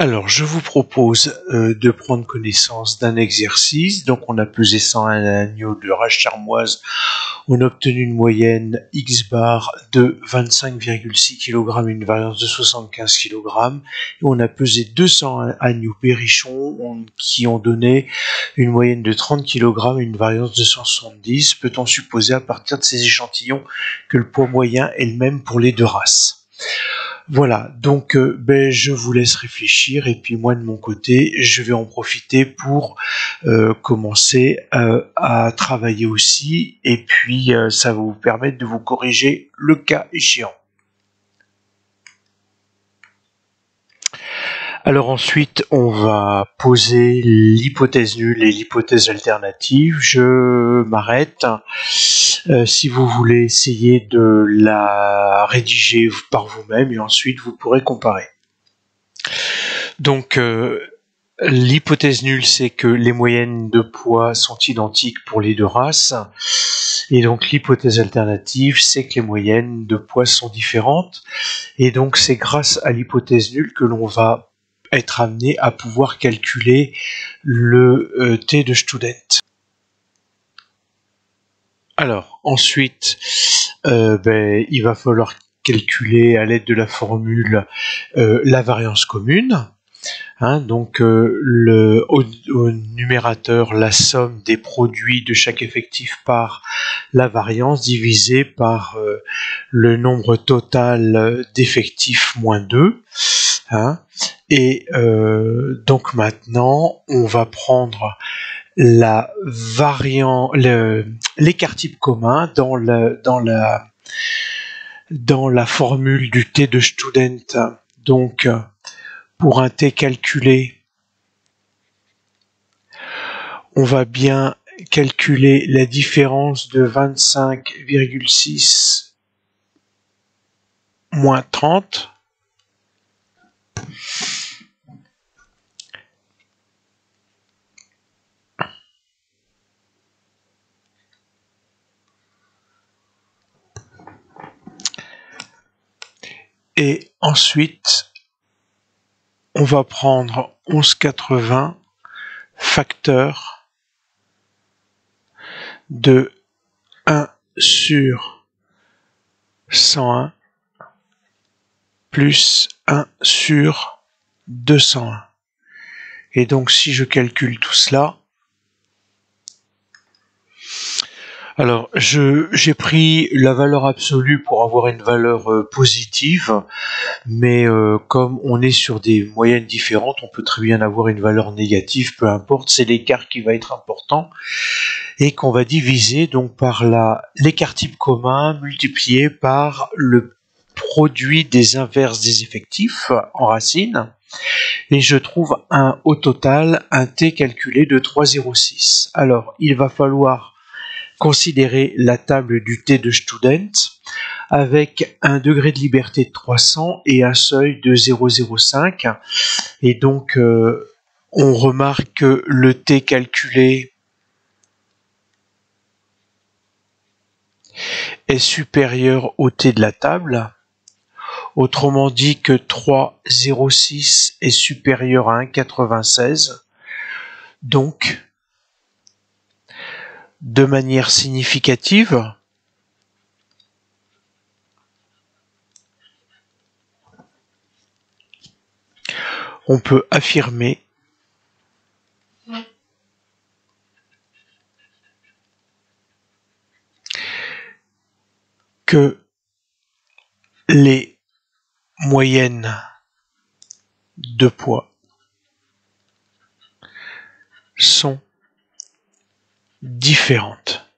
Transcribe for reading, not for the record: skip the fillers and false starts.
Alors, je vous propose de prendre connaissance d'un exercice. Donc, on a pesé 101 agneaux de race charmoise. On a obtenu une moyenne X bar de 25,6 kg, une variance de 75 kg. Et on a pesé 201 agneaux berrichons qui ont donné une moyenne de 30 kg, une variance de 170. Peut-on supposer à partir de ces échantillons que le poids moyen est le même pour les deux races ? Voilà, donc je vous laisse réfléchir et puis moi de mon côté, je vais en profiter pour commencer à travailler aussi et puis ça va vous permettre de vous corriger le cas échéant. Alors ensuite, on va poser l'hypothèse nulle et l'hypothèse alternative. Je m'arrête. Si vous voulez essayer de la rédiger par vous-même et ensuite vous pourrez comparer. Donc l'hypothèse nulle, c'est que les moyennes de poids sont identiques pour les deux races. Et donc l'hypothèse alternative, c'est que les moyennes de poids sont différentes. Et donc c'est grâce à l'hypothèse nulle que l'on va être amené à pouvoir calculer le T de Student. Alors ensuite, il va falloir calculer à l'aide de la formule la variance commune. Donc au numérateur, la somme des produits de chaque effectif par la variance divisée par le nombre total d'effectifs moins 2. Et donc maintenant, on va prendre la variant, l'écart type commun dans la formule du T de Student. Donc pour un T calculé, on va bien calculer la différence de 25,6 moins 30. Et ensuite, on va prendre 11,80 facteur de 1 sur 101 plus 1 sur 201. Et donc si je calcule tout cela, alors j'ai pris la valeur absolue pour avoir une valeur positive, mais comme on est sur des moyennes différentes, on peut très bien avoir une valeur négative, peu importe, c'est l'écart qui va être important et qu'on va diviser donc par l'écart type commun multiplié par le produit des inverses des effectifs en racine, et je trouve au total un T calculé de 3,06. Alors il va falloir considérer la table du T de Student avec un degré de liberté de 300 et un seuil de 0,05. Et donc, on remarque que le T calculé est supérieur au T de la table. Autrement dit que 3,06 est supérieur à 1,96. Donc, de manière significative, on peut affirmer que les moyennes de poids sont différentes.